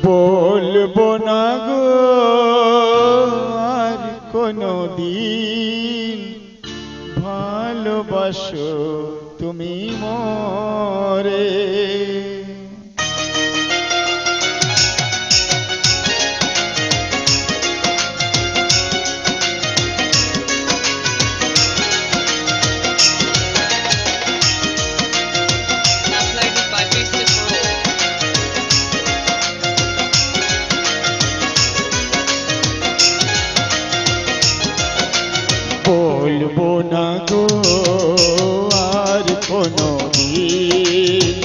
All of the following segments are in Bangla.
বলবো না গো আর কোনো দিন ভালোবাসো তুমি মরে। বলবো না গো আর কোনো দিন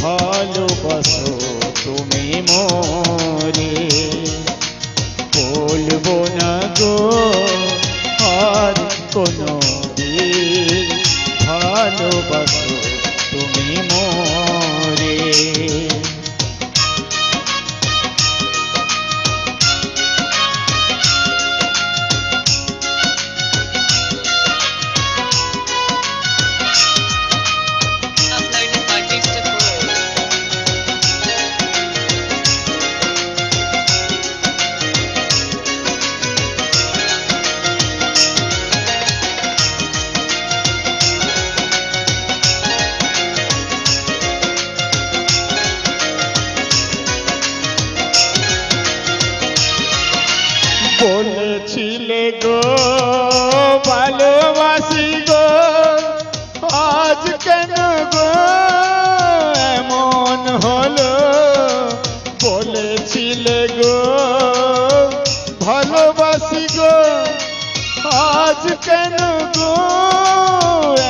ভালোবাসো তুমি মরে। বলবো না গো আর কোনো দিন ভালোবাসো তুমি মরে। বলেছিলে গো ভালোবাসি গো, আজ কেন গো এমন হলো। বলেছিলে গো ভালোবাসি গো, আজ কেন গো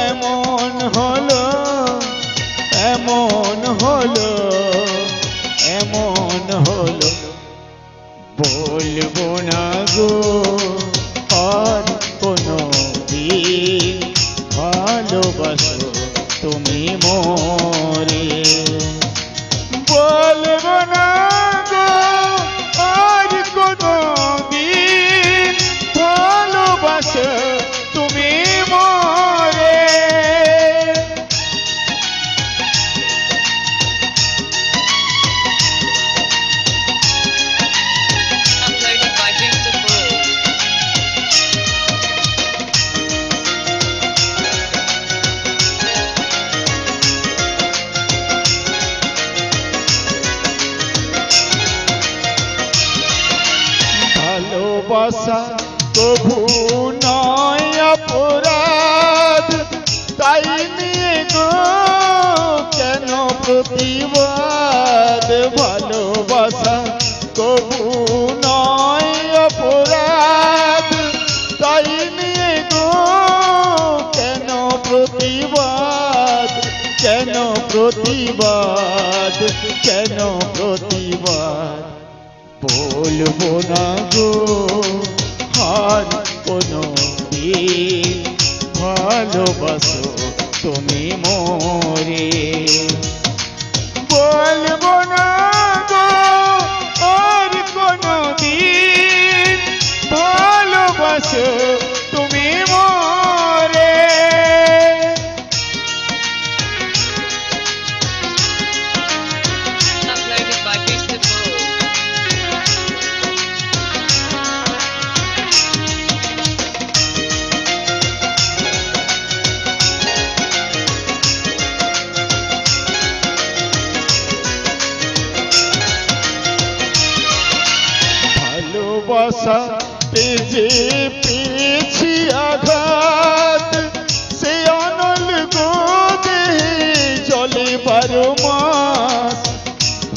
এমন হলো, এমন হলো, এমন হলো। বলবো না গো আর কোনো দিন ভালোবাসো তুমি মরে। বলবো না গো আর কোনো দিন ভালোবাসো তুমি মরে। ভালোবাসা কভু নয় অপরাধ, তাই নিয়ে গো কেন প্রতিবাদ। ভালোবাসা কভু নয় অপরাধ, তাই নিয়ে গো কেন প্রতিবাদ, কেন প্রতিবাদ, কেন প্রতিবাদ। বলবো না গো আর কোনো দিন ভালোবাসো তুমি মরে। বলবো না গো আর কোনো দিন ভালোবাসো তুমি মরে। ভালোবাসা পেজে পেয়েছি আঘাত, সে অনল গো দেহে জলে 12 মাস।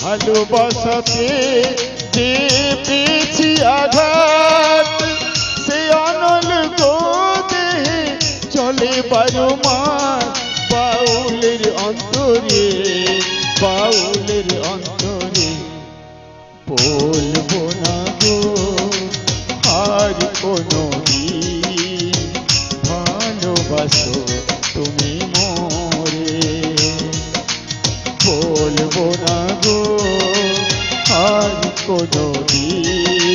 ভালোবাসাতে যে পেয়েছি আঘাত, সে অনল গো দেহে জলে 12 মাস। বাউলের অন্তরে, বাউলের অন্তরে। বলবো না গো আর কোনো দিন ভালোবাসো তুমি মরে। বলবো না গো আর কোনো দিন